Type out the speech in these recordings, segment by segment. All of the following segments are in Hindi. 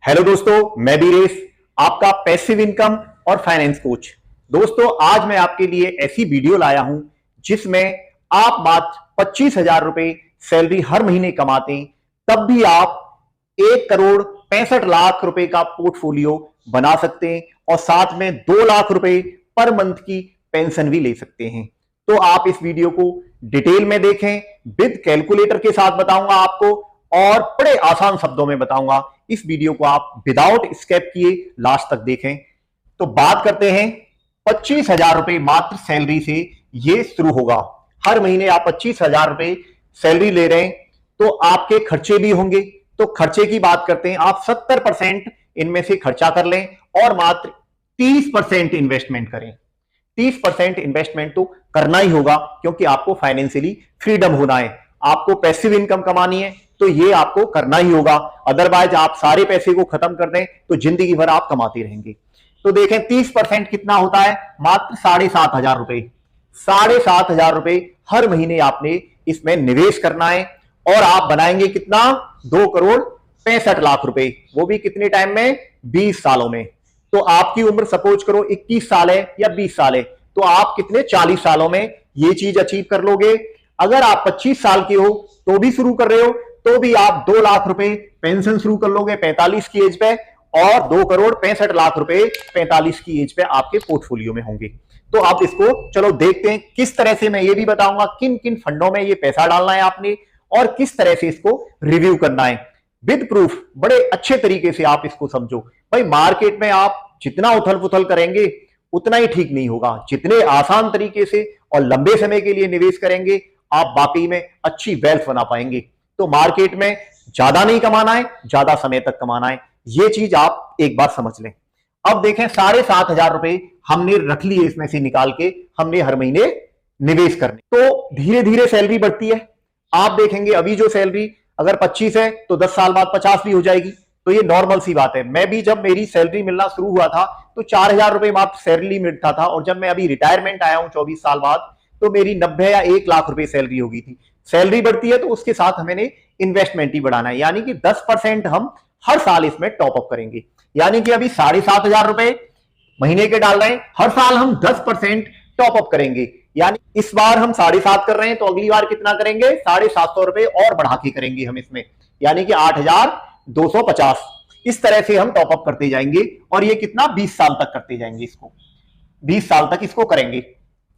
हेलो दोस्तों, मैं बीरेश, आपका पैसिव इनकम और फाइनेंस कोच। दोस्तों, आज मैं आपके लिए ऐसी वीडियो लाया हूं जिसमें आप मात्र 25,000 रुपए सैलरी हर महीने कमाते हैं, तब भी आप 1,65,00,000 रुपए का पोर्टफोलियो बना सकते हैं और साथ में 2 लाख रुपए पर मंथ की पेंशन भी ले सकते हैं। तो आप इस वीडियो को डिटेल में देखें, विद कैलकुलेटर के साथ बताऊंगा आपको और बड़े आसान शब्दों में बताऊंगा। इस वीडियो को आप विदाउट स्किप किए लास्ट तक देखें। तो बात करते हैं 25,000 रुपए मात्र सैलरी से ये शुरू होगा। हर महीने आप 25,000 रुपए सैलरी ले रहे हैं तो आपके खर्चे भी होंगे। तो खर्चे की बात करते हैं, आप 70% इनमें से खर्चा कर लें और मात्र 30% इन्वेस्टमेंट करें। 30% इन्वेस्टमेंट तो करना ही होगा क्योंकि आपको फाइनेंशियली फ्रीडम होना है, आपको पैसिव इनकम कमानी है, तो ये आपको करना ही होगा। अदरवाइज आप सारे पैसे को खत्म कर दें तो जिंदगी भर आप कमाते रहेंगे। तो देखें 30% कितना होता है, मात्र 7,500 रुपए। 7,500 रुपए हर महीने आपने इसमें निवेश करना है और आप बनाएंगे कितना, 2,65,00,000 रुपए। वो भी कितने टाइम में, 20 सालों में। तो आपकी उम्र सपोज करो 21 साल है या 20 साल है, तो आप कितने 40 सालों में ये चीज अचीव कर लोगे। अगर आप 25 साल के हो तो भी शुरू कर रहे हो तो भी आप 2 लाख रुपए पेंशन शुरू कर लोगे 45 की एज पे और 2,65,00,000 रुपए 45 की एज पे आपके पोर्टफोलियो में होंगे। तो आप इसको चलो देखते हैं किस तरह से। मैं ये भी बताऊंगा किन किन फंडों में ये पैसा डालना है आपने और किस तरह से इसको रिव्यू करना है विद प्रूफ। बड़े अच्छे तरीके से आप इसको समझो। भाई मार्केट में आप जितना उथल पुथल करेंगे उतना ही ठीक नहीं होगा। जितने आसान तरीके से और लंबे समय के लिए निवेश करेंगे आप वाकई में अच्छी वेल्थ बना पाएंगे। तो मार्केट में ज्यादा नहीं कमाना है, ज्यादा समय तक कमाना है, ये चीज आप एक बार समझ लें। अब देखें 7,500 रुपए हमने रख लिए, इसमें से निकाल के हमने हर महीने निवेश करने। तो धीरे धीरे सैलरी बढ़ती है। आप देखेंगे अभी जो सैलरी अगर 25 है तो 10 साल बाद 50 भी हो जाएगी। तो ये नॉर्मल सी बात है। मैं भी जब मेरी सैलरी मिलना शुरू हुआ था तो 4,000 रुपए मात्र सैलरी मिलता था और जब मैं अभी रिटायरमेंट आया हूं 24 साल बाद तो मेरी 90 या 1 लाख रुपए सैलरी हो गई थी। सैलरी बढ़ती है तो उसके साथ हमें इन्वेस्टमेंट ही बढ़ाना है, यानी कि 10% हम हर साल इसमें टॉप अप करेंगे। यानी कि अभी 7,500 रुपए महीने के डाल रहे हैं, हर साल हम 10% टॉप अप करेंगे। यानी इस बार हम 7,500 कर रहे हैं तो अगली बार कितना करेंगे, 750 रुपए और बढ़ा के करेंगे हम इसमें, यानी कि 8,250। इस तरह से हम टॉप अप करते जाएंगे और ये कितना 20 साल तक करते जाएंगे। इसको 20 साल तक इसको करेंगे।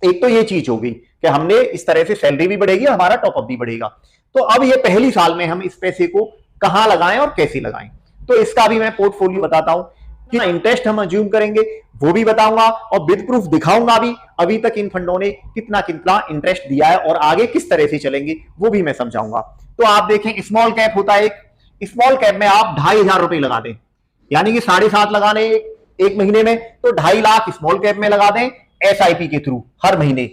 एक तो ये चीज होगी कि हमने इस तरह से सैलरी भी बढ़ेगी, हमारा टॉपअप भी बढ़ेगा। तो अब ये पहली साल में हम इस पैसे को कहां लगाएं और कैसे लगाएं, तो इसका भी मैं पोर्टफोलियो बताता हूं। कितना इंटरेस्ट हम अज्यूम करेंगे वो भी बताऊंगा और विद प्रूफ दिखाऊंगा भी अभी तक इन फंडों ने कितना कितना इंटरेस्ट दिया है और आगे किस तरह से चलेंगे वो भी मैं समझाऊंगा। तो आप देखें स्मॉल कैप होता है एक, स्मॉल कैप में आप 2,500 रुपए लगा दें, यानी कि 7.5 लगाने एक महीने में, तो 2.5 लाख स्मॉल कैप में लगा दें एसआईपी के थ्रू हर महीने।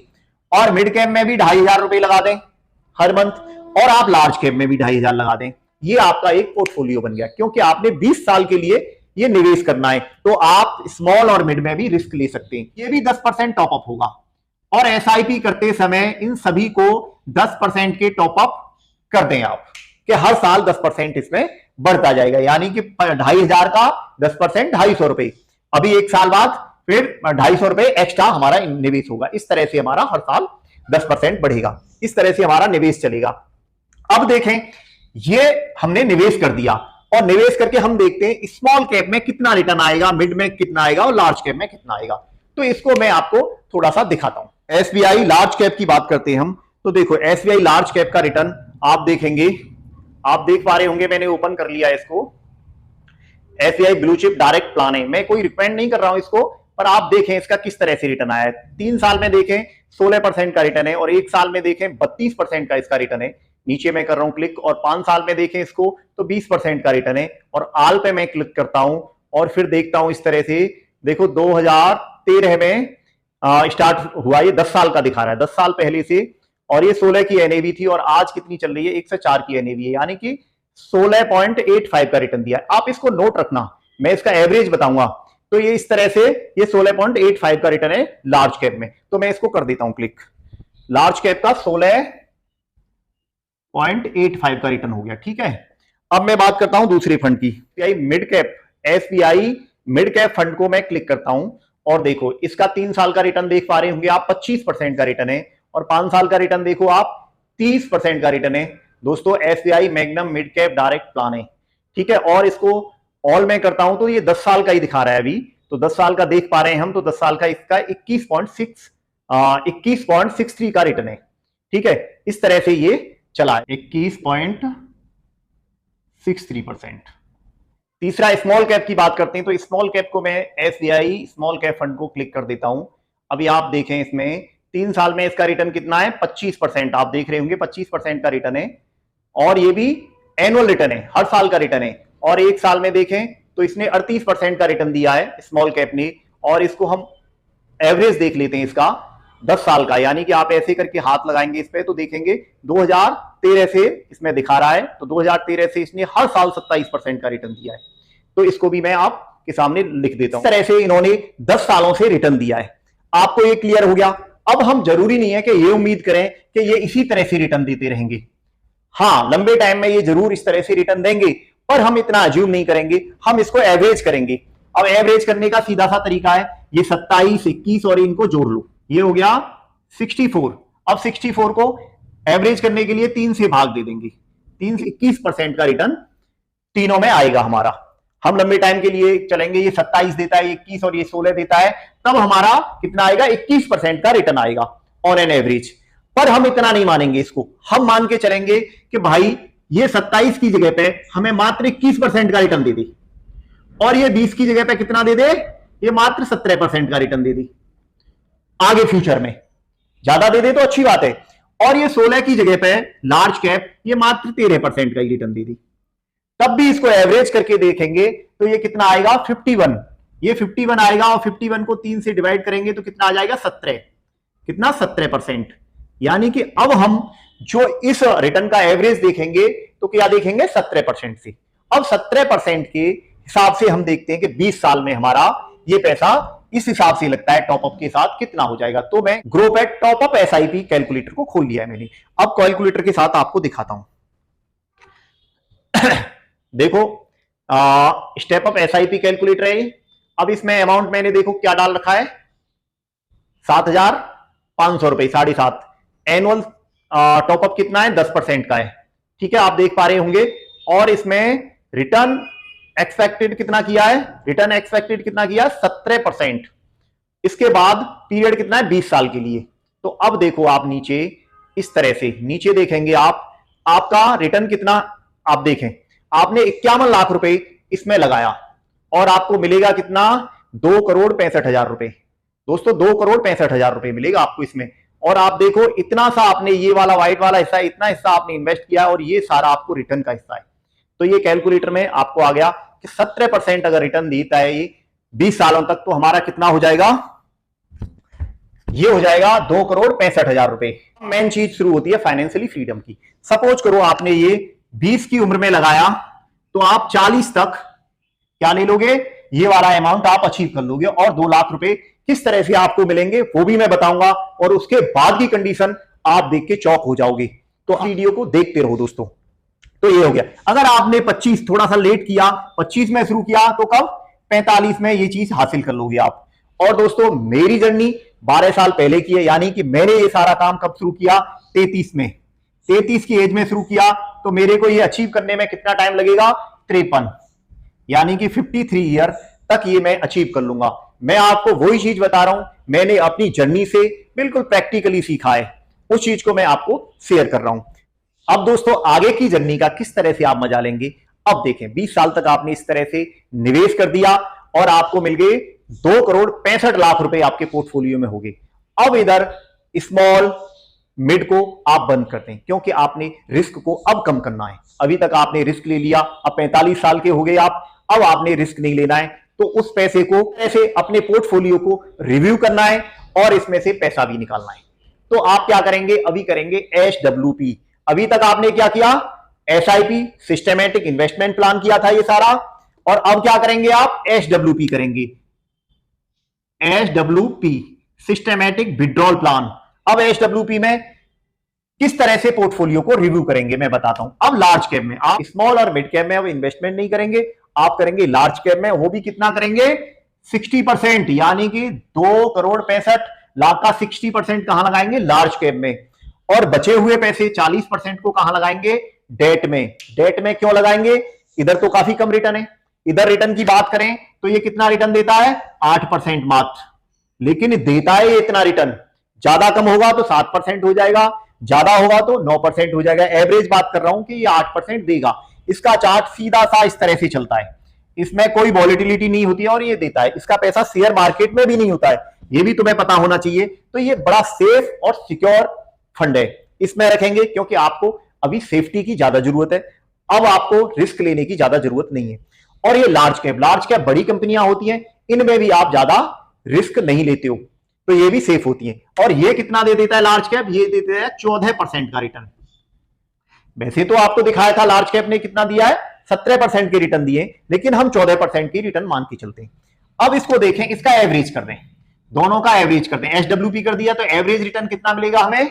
और मिड कैप में भी 2,500 रुपए लगा दें हर मंथ और आप लार्ज कैप में भी 2,500 लगा दें। ये आपका एक पोर्टफोलियो बन गया क्योंकि आपने 20 साल के लिए ये निवेश करना है। तो आप स्मॉल और मिड में भी रिस्क ले सकते हैं। ये भी 10% टॉपअप होगा और एसआईपी करते समय इन सभी को 10% के टॉपअप कर दें आप, कि हर साल 10% इसमें बढ़ता जाएगा। यानी कि 2,500 का 10% 250 रुपए, अभी एक साल बाद फिर 250 रुपए एक्स्ट्रा हमारा निवेश होगा। इस तरह से हमारा हर साल 10% बढ़ेगा। इस तरह से हमारा निवेश चलेगा। अब देखें ये हमने निवेश कर दिया और निवेश करके हम देखते हैं स्मॉल कैप में कितना रिटर्न आएगा, मिड में कितना आएगा और लार्ज कैप में कितना आएगा। तो इसको मैं आपको थोड़ा सा दिखाता हूं। एसबीआई लार्ज कैप की बात करते हैं हम, तो देखो एसबीआई लार्ज कैप का रिटर्न आप देखेंगे, आप देख पा रहे होंगे, मैंने ओपन कर लिया है इसको। SBI blue chip direct plan है, मैं कोई रिकमेंड नहीं कर रहा हूं इसको, पर आप देखें इसका किस तरह से रिटर्न आया है। 3 साल में देखें 16% का रिटर्न है और 1 साल में देखें 32% का इसका रिटर्न है। नीचे मैं कर रहा हूं क्लिक और 5 साल में देखें इसको तो 20% का रिटर्न है। और आल पे मैं क्लिक करता हूं और फिर देखता हूं इस तरह से, देखो 2013 में स्टार्ट हुआ, ये 10 साल का दिखा रहा है, 10 साल पहले से, और ये 16 की एनएवी थी और आज कितनी चल रही है, 104 की एनएवी है, यानी कि 16.85 का रिटर्न दिया है। आप इसको नोट रखना, मैं इसका एवरेज बताऊंगा। तो ये इस तरह से ये 16.85 का रिटर्न है लार्ज कैप में। तो मैं इसको कर देता हूं क्लिक, लार्ज कैप का 16.85 का रिटर्न हो गया। ठीक है, अब मैं बात करता हूं दूसरे फंड की, mid cap SBI mid cap fund को मैं क्लिक करता हूं और देखो इसका 3 साल का रिटर्न देख पा रहे होंगे आप, 25% का रिटर्न है, और 5 साल का रिटर्न देखो आप 30% का रिटर्न है। दोस्तों SBI magnum mid cap direct plan है, ठीक है। और इसको ऑल में करता हूं तो ये 10 साल का ही दिखा रहा है अभी, तो 10 साल का देख पा रहे हैं हम, तो 10 साल का इसका 21.63 का रिटर्न है, ठीक है। इस तरह से ये चला है 21.63%। तीसरा स्मॉल कैप की बात करते हैं, तो स्मॉल कैप को मैं SBI स्मॉल कैप फंड को क्लिक कर देता हूं। अभी आप देखें इसमें 3 साल में इसका रिटर्न कितना है, 25%। आप देख रहे होंगे 25% का रिटर्न है, और ये भी एनुअल रिटर्न है, हर साल का रिटर्न है। और 1 साल में देखें तो इसने 38% का रिटर्न दिया है स्मॉल कैप ने। और इसको हम एवरेज देख लेते हैं इसका 10 साल का, यानी कि आप ऐसे करके हाथ लगाएंगे इस पे तो देखेंगे 2013 से इसमें दिखा रहा है, तो 2013 से इसने हर साल 27% का रिटर्न दिया है। तो इसको भी मैं आपके सामने लिख देता हूं। इस तरह से इन्होंने 10 सालों से रिटर्न दिया है। आपको ये क्लियर हो गया। अब हम जरूरी नहीं है कि ये उम्मीद करें कि ये इसी तरह से रिटर्न देते रहेंगे। हाँ, लंबे टाइम में ये जरूर इस तरह से रिटर्न देंगे, पर हम इतना अज्यूम नहीं करेंगे, हम इसको एवरेज करेंगे। अब एवरेज करने का सीधा सा तरीका है, ये 27, 21 और इनको जोड़ लो, ये हो गया 64। अब 64 को एवरेज करने के लिए 3 से भाग दे देंगे, 3 से 21% का रिटर्न तीनों में आएगा हमारा। हम लंबे टाइम के लिए चलेंगे, ये 27 देता है, 21 और ये 16 देता है, तब हमारा कितना आएगा, 21% का रिटर्न आएगा ऑन एन एवरेज। पर हम इतना नहीं मानेंगे इसको, हम मान के चलेंगे कि भाई ये 27 की जगह पे हमें मात्र 21% का रिटर्न दे दे, और ये 20 की जगह पे कितना दे दे, ये मात्र 17% का रिटर्न दे दे। आगे फ्यूचर में ज्यादा दे दे तो अच्छी बात है। और ये 16 की जगह पे लार्ज कैप ये मात्र 13% का ही रिटर्न दे दी, तब भी इसको एवरेज करके देखेंगे तो ये कितना आएगा, 51। ये 51 आएगा, और 51 को 3 से डिवाइड करेंगे तो कितना आ जाएगा, 17। कितना, 17%। यानी कि अब हम जो इस रिटर्न का एवरेज देखेंगे तो क्या देखेंगे, 17% से। अब 17% के हिसाब से हम देखते हैं कि 20 साल में हमारा ये पैसा इस हिसाब से लगता है टॉपअप के साथ कितना हो जाएगा। तो मैं ग्रोपैट टॉपअप SIP कैलकुलेटर को खोल लिया है मैंने। अब कैलकुलेटर के साथ आपको दिखाता हूं। देखो स्टेप अप SIP कैलकुलेटर है। अब इसमें अमाउंट मैंने देखो क्या डाल रखा है, 7,500 रुपए, 7.5। एनुअल टॉपअप कितना है, 10% का है, ठीक है, आप देख पा रहे होंगे। और इसमें रिटर्न एक्सपेक्टेड कितना किया है, रिटर्न एक्सपेक्टेड कितना किया, 17%। इसके बाद पीरियड कितना है, 20 साल के लिए। तो अब देखो आप नीचे इस तरह से नीचे देखेंगे आप, आपका रिटर्न कितना, आप देखें आपने 51 लाख रुपए इसमें लगाया और आपको मिलेगा कितना, 2,65,00,000 रुपए। दोस्तों 2,65,00,000 रुपए मिलेगा आपको इसमें। और आप देखो इतना सा आपने, ये वाला व्हाइट वाला हिस्सा, इतना हिस्सा आपने इन्वेस्ट किया और ये सारा आपको रिटर्न का हिस्सा है। तो ये कैलकुलेटर में आपको आ गया कि 17% अगर रिटर्न देता है ये 20 सालों तक, तो हमारा कितना हो जाएगा, ये हो जाएगा 2,65,00,000 रुपए। मेन चीज शुरू होती है फाइनेंशियली फ्रीडम की। सपोज करो आपने ये 20 की उम्र में लगाया, तो आप 40 तक क्या ले लोगे, ये वाला अमाउंट आप अचीव कर लोगे। और 2 लाख रुपए किस तरह से आपको मिलेंगे वो भी मैं बताऊंगा, और उसके बाद की कंडीशन आप देख के चौक हो जाओगे। तो वीडियो को देखते रहो दोस्तों। तो ये हो गया। अगर आपने 25 थोड़ा सा लेट किया, 25 में शुरू किया, तो कब, 45 में ये चीज हासिल कर लोगे आप। और दोस्तों मेरी जर्नी 12 साल पहले की है, यानी कि मैंने ये सारा काम कब शुरू किया, 33 में, 33 की एज में शुरू किया। तो मेरे को ये अचीव करने में कितना टाइम लगेगा, 53, यानी कि 53 ईयर तक ये मैं अचीव कर लूंगा। मैं आपको वही चीज बता रहा हूं, मैंने अपनी जर्नी से बिल्कुल प्रैक्टिकली सीखा है, उस चीज को मैं आपको शेयर कर रहा हूं। अब दोस्तों आगे की जर्नी का किस तरह से आप मजा लेंगे, अब देखें। 20 साल तक आपने इस तरह से निवेश कर दिया और आपको मिल गए 2,65,00,000 रुपए आपके पोर्टफोलियो में हो गए। अब इधर स्मॉल मिड को आप बंद करते हैं, क्योंकि आपने रिस्क को अब कम करना है। अभी तक आपने रिस्क ले लिया, अब 45 साल के हो गए आप, अब आपने रिस्क नहीं लेना है। तो उस पैसे को ऐसे अपने पोर्टफोलियो को रिव्यू करना है और इसमें से पैसा भी निकालना है। तो आप क्या करेंगे, अभी करेंगे SWP। अभी तक आपने क्या किया, SIP सिस्टमैटिक इन्वेस्टमेंट प्लान किया था ये सारा, और अब क्या करेंगे आप, SWP करेंगे। SWP systematic withdrawal plan. अब SWP में किस तरह से पोर्टफोलियो को रिव्यू करेंगे मैं बताता हूं। अब लार्ज कैप में आप स्मॉल और मिड कैप में अब इन्वेस्टमेंट नहीं करेंगे, आप करेंगे लार्ज कैप में, वो भी कितना करेंगे 60%, यानी कि 2,65,00,000 का 60% कहां लगाएंगे लार्ज कैप में, और बचे हुए पैसे 40% को कहां लगाएंगे डेट में। डेट में क्यों लगाएंगे, इधर तो काफी कम रिटर्न है, इधर रिटर्न की बात करें तो ये कितना रिटर्न देता है 8% मात्र, लेकिन देता है ये इतना रिटर्न, ज्यादा कम होगा तो 7% हो जाएगा, ज्यादा होगा तो 9% हो जाएगा। एवरेज बात कर रहा हूं कि ये 8% देगा। इसका चार्ट सीधा सा इस तरह से चलता है, इसमें कोई वॉलिटिलिटी नहीं होती है और ये देता है। इसका पैसा शेयर मार्केट में भी नहीं होता है, ये भी तुम्हें पता होना चाहिए। तो ये बड़ा सेफ और सिक्योर फंड है, इसमें रखेंगे क्योंकि आपको अभी सेफ्टी की ज्यादा जरूरत है, अब आपको रिस्क लेने की ज्यादा जरूरत नहीं है। और ये लार्ज कैप बड़ी कंपनियां होती हैं, इनमें भी आप ज्यादा रिस्क नहीं लेते हो, तो ये भी सेफ होती है। और ये कितना दे देता है लार्ज कैप, ये दे देता है 14% का रिटर्न। वैसे तो आपको दिखाया था लार्ज कैप ने कितना दिया है 17% के रिटर्न दिए, लेकिन हम 14% की रिटर्न मान के चलते हैं। अब इसको देखें, इसका एवरेज कर दें, दोनों का एवरेज करते हैं। एसडब्ल्यूपी कर दिया तो एवरेज रिटर्न कितना मिलेगा हमें,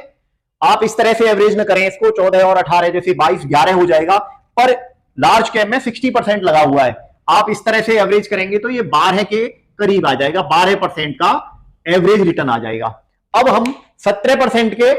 आप इस तरह से एवरेज न करें इसको, 14 और 18 जैसे 22 11 हो जाएगा, पर लार्ज कैप में 60% लगा हुआ है। आप इस तरह से एवरेज करेंगे तो ये 12 के करीब आ जाएगा, 12% का एवरेज रिटर्न आ जाएगा। अब हम 17% के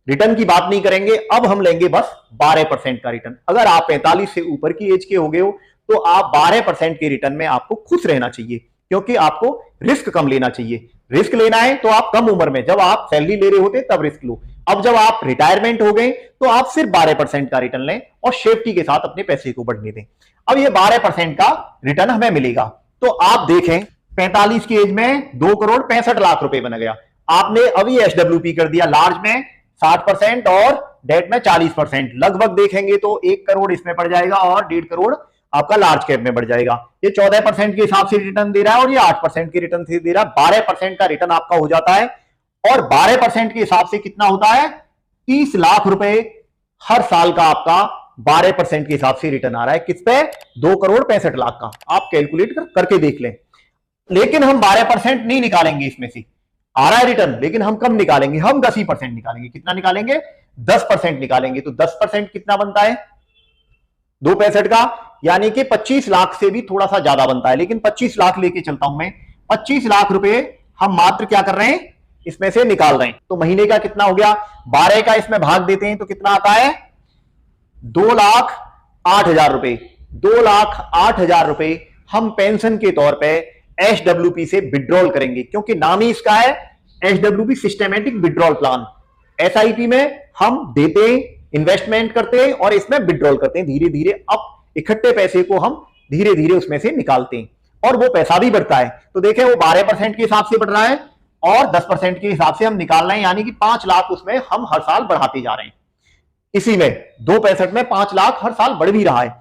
रिटर्न की बात नहीं करेंगे, अब हम लेंगे बस 12% का रिटर्न। अगर आप 45 से ऊपर की एज के हो गए हो तो आप 12% के रिटर्न में आपको खुश रहना चाहिए, क्योंकि आपको रिस्क कम लेना चाहिए। रिस्क लेना है तो आप कम उम्र में, जब आप सैलरी ले रहे होते तब रिस्क लो। अब जब आप रिटायरमेंट हो गए तो आप सिर्फ 12% का रिटर्न लें और सेफ्टी के साथ अपने पैसे को बढ़ने दें। अब ये 12% का रिटर्न हमें मिलेगा। तो आप देखें 45 की एज में 2,65,00,000 रुपए बन गया। आपने अभी एसडब्ल्यूपी कर दिया, लार्ज में 60% और डेट में 40%, लगभग देखेंगे तो 1 करोड़ इसमें पड़ जाएगा और 1.5 करोड़ आपका लार्ज कैप में बढ़ जाएगा। ये 14% के हिसाब से रिटर्न दे रहा है और ये 8% के रिटर्न से दे रहा है। 12% का रिटर्न आपका हो जाता है, और 12% के हिसाब से कितना होता है 30 लाख रुपए हर साल का आपका 12% के हिसाब से रिटर्न आ रहा है। किस पे, 2,65,00,000 का। आप कैलकुलेट करके देख लें। लेकिन हम 12% नहीं निकालेंगे, इसमें से आ रहा है रिटर्न, लेकिन हम कम निकालेंगे, हम 10% निकालेंगे। कितना निकालेंगे 10% निकालेंगे। तो 10% कितना बनता है 2,65,000 का, यानी कि 25 लाख से भी थोड़ा सा ज्यादा बनता है, लेकिन 25 लाख लेके चलता हूं मैं। 25 लाख रुपए हम मात्र क्या कर रहे हैं इसमें से निकाल रहे हैं। तो महीने का कितना हो गया, 12 का इसमें भाग देते हैं तो कितना आता है 2,08,000 रुपए। 2,08,000 रुपए हम पेंशन के तौर पे एसडब्ल्यूपी से विड्रॉल करेंगे, क्योंकि नाम ही इसका है SWP systematic withdrawal plan. SIP में हम देते हैं, इन्वेस्टमेंट करते हैं और इसमें विड्रॉल करते हैं धीरे धीरे। अब इकट्ठे पैसे को हम धीरे धीरे उसमें से निकालते हैं और वो पैसा भी बढ़ता है। तो देखें वो 12% के हिसाब से बढ़ रहा है और 10% के हिसाब से हम निकाल रहे हैं, यानी कि 5 लाख उसमें हम हर साल बढ़ाते जा रहे हैं। इसी में 2,65 में 5 लाख हर साल बढ़ भी रहा है।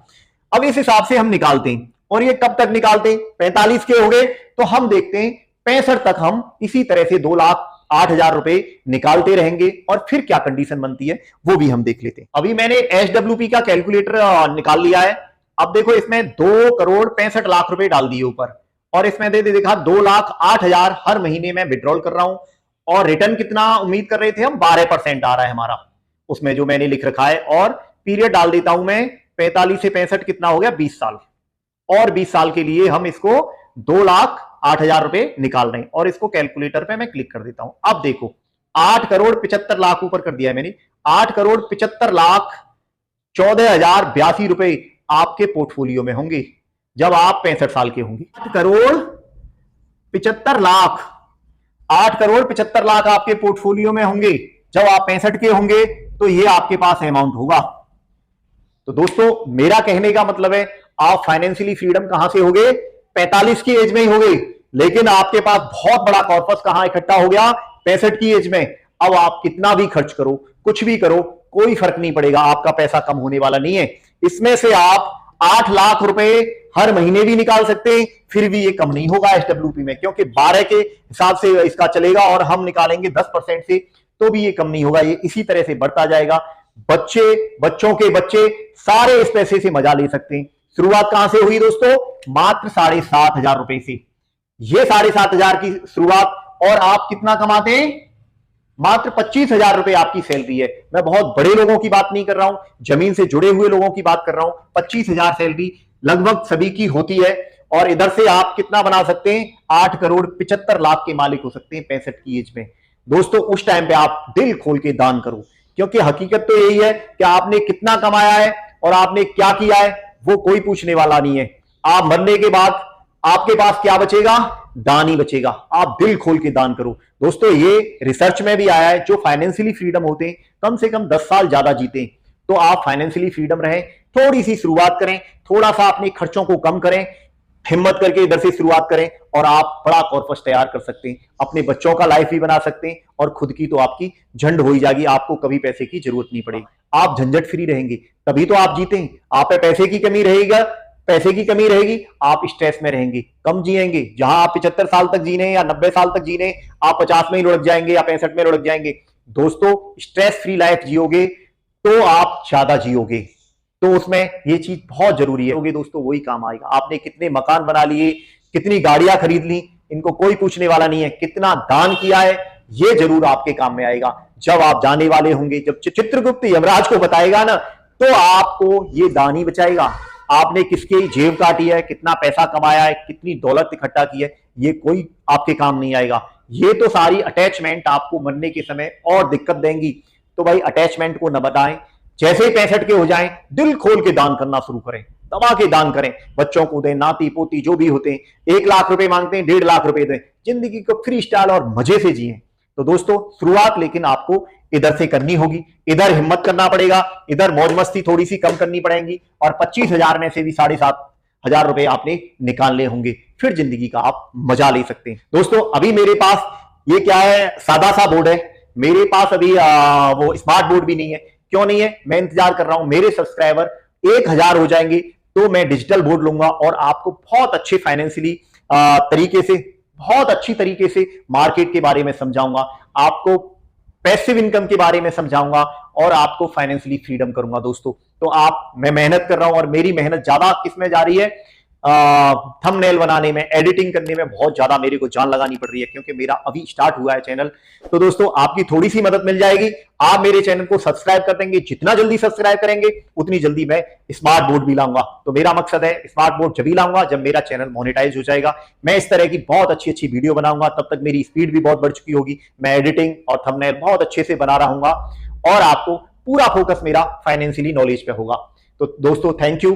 अब इस हिसाब से हम निकालते हैं, और ये कब तक निकालते हैं, 45 के हो गए तो हम देखते हैं 65 तक हम इसी तरह से 2,08,000 रुपए निकालते रहेंगे। और फिर क्या कंडीशन बनती है वो भी हम देख लेते हैं। अभी मैंने एसडब्ल्यूपी का कैलकुलेटर निकाल लिया है। अब देखो इसमें 2,65,00,000 रुपए डाल दिए ऊपर, और इसमें दे देखा 2,08,000 हर महीने में विड्रॉल कर रहा हूं। और रिटर्न कितना उम्मीद कर रहे थे हम, 12% आ रहा है हमारा उसमें जो मैंने लिख रखा है। और पीरियड डाल देता हूं मैं 45 से 65 कितना हो गया 20 साल, और 20 साल के लिए हम इसको 2,08,000 रुपए निकाल रहे हैं। और इसको कैलकुलेटर पे मैं क्लिक कर देता हूं। अब देखो 8,75,00,000 ऊपर कर दिया है मैंने, 8,75,14,082 रुपए आपके पोर्टफोलियो में होंगे जब आप 65 साल के होंगे। 8,75,00,000, 8,75,00,000 आपके पोर्टफोलियो में होंगे जब आप 65 के होंगे, तो ये आपके पास अमाउंट होगा। तो दोस्तों मेरा कहने का मतलब है आप फाइनेंशियली फ्रीडम कहां से होगे, 45 की एज में ही होगे, लेकिन आपके पास बहुत बड़ा कॉर्पस कहां इकट्ठा हो गया 65 की एज में। अब आप कितना भी खर्च करो, कुछ भी करो, कोई फर्क नहीं पड़ेगा, आपका पैसा कम होने वाला नहीं है। इसमें से आप 8 लाख रुपए हर महीने भी निकाल सकते हैं, फिर भी ये कम नहीं होगा एसडब्ल्यूपी में, क्योंकि 12 के हिसाब से इसका चलेगा और हम निकालेंगे 10% से, तो भी ये कम नहीं होगा। ये इसी तरह से बढ़ता जाएगा। बच्चों के बच्चे सारे इस पैसे से मजा ले सकते हैं। शुरुआत कहां से हुई दोस्तों, मात्र 7,500 रुपए से। ये 7,500 की शुरुआत, और आप कितना कमाते हैं, मात्र 25,000 रुपए आपकी सैलरी है। मैं बहुत बड़े लोगों की बात नहीं कर रहा हूं, जमीन से जुड़े हुए लोगों की बात कर रहा हूं। 25,000 सैलरी, लगभग सभी की होती है। और इधर से आप कितना बना सकते हैं, 8 करोड़ 75 लाख के मालिक हो सकते हैं 65 की एज में। दोस्तों उस टाइम पे आप दिल खोल के दान करो, क्योंकि हकीकत तो यही है कि आपने कितना कमाया है और आपने क्या किया है वो कोई पूछने वाला नहीं है। आप मरने के बाद आपके पास क्या बचेगा, दान ही बचेगा। आप दिल खोल के दान करो। दोस्तों ये रिसर्च में भी आया है, जो फाइनेंशियली फ्रीडम होते हैं कम से कम 10 साल ज्यादा जीते। तो आप फाइनेंशियली फ्रीडम रहें, थोड़ी सी शुरुआत करें, थोड़ा सा अपने खर्चों को कम करें, हिम्मत करके इधर से शुरुआत करें और आप बड़ा कॉर्पस तैयार कर सकते हैं। अपने बच्चों का लाइफ भी बना सकते हैं और खुद की तो आपकी झंड हो ही जाएगी, आपको कभी पैसे की जरूरत नहीं पड़ेगी। आप झंझट फ्री रहेंगे तभी तो आप जीते हैं। आप पे पैसे की कमी रहेगा, पैसे की कमी रहेगी, आप स्ट्रेस में रहेंगे, कम जिएंगे। जहां आप 75 साल तक जीने या 90 साल तक जीने, आप 50 में ही लुढ़क जाएंगे या 65 में लुढ़क जाएंगे। दोस्तों स्ट्रेस फ्री लाइफ जियोगे तो आप ज्यादा जियोगे, तो उसमें ये चीज बहुत जरूरी है। दोस्तों वही काम आएगा। आपने कितने मकान बना लिए, कितनी गाड़ियां खरीद ली, इनको कोई पूछने वाला नहीं है। कितना दान किया है ये जरूर आपके काम में आएगा। जब आप जाने वाले होंगे, जब चित्रगुप्त यमराज को बताएगा ना, तो आपको ये दान ही बचाएगा। आपने किसकी जेब काटी है, कितना पैसा कमाया है, कितनी दौलत इकट्ठा की है, ये कोई आपके काम नहीं आएगा। ये तो सारी अटैचमेंट आपको मरने के समय और दिक्कत देंगी। तो भाई अटैचमेंट को न बताएं। जैसे ही 65 के हो जाएं, दिल खोल के दान करना शुरू करें, दबा के दान करें। बच्चों को दें, नाती पोती जो भी होते हैं, 1 लाख रुपए मांगते हैं, 1.5 लाख रुपए दें। जिंदगी को फ्री स्टाइल और मजे से जिए। तो दोस्तों शुरुआत लेकिन आपको इधर से करनी होगी, इधर हिम्मत करना पड़ेगा, इधर मौज मस्ती थोड़ी सी कम करनी पड़ेगी और 25,000 में से भी 7,500 रुपए आपने निकालने होंगे। फिर जिंदगी का आप मजा ले सकते हैं। दोस्तों अभी मेरे पास ये क्या है, सादा सा बोर्ड है। मेरे पास अभी वो स्मार्ट बोर्ड भी नहीं है। क्यों नहीं है, मैं इंतजार कर रहा हूं। मेरे सब्सक्राइबर 1,000 हो जाएंगे तो मैं डिजिटल बोर्ड लूंगा और आपको बहुत अच्छे फाइनेंशियली तरीके से, बहुत अच्छी तरीके से मार्केट के बारे में समझाऊंगा, आपको पैसिव इनकम के बारे में समझाऊंगा और आपको फाइनेंशियली फ्रीडम करूंगा। दोस्तों तो मैं मेहनत कर रहा हूं और मेरी मेहनत ज्यादा किसमें जा रही है, थंबनेल बनाने में, एडिटिंग करने में बहुत ज्यादा मेरे को जान लगानी पड़ रही है, क्योंकि मेरा अभी स्टार्ट हुआ है चैनल। तो दोस्तों आपकी थोड़ी सी मदद मिल जाएगी, आप मेरे चैनल को सब्सक्राइब कर देंगे। जितना जल्दी सब्सक्राइब करेंगे उतनी जल्दी मैं स्मार्ट बोर्ड भी लाऊंगा। तो मेरा मकसद है स्मार्ट बोर्ड जब भी लाऊंगा जब मेरा चैनल मोनेटाइज हो जाएगा। मैं इस तरह की बहुत अच्छी अच्छी वीडियो बनाऊंगा, तब तक मेरी स्पीड भी बहुत बढ़ चुकी होगी। मैं एडिटिंग और थंबनेल बहुत अच्छे से बना रहूंगा और आपको पूरा फोकस मेरा फाइनेंशियली नॉलेज पे होगा। तो दोस्तों थैंक यू।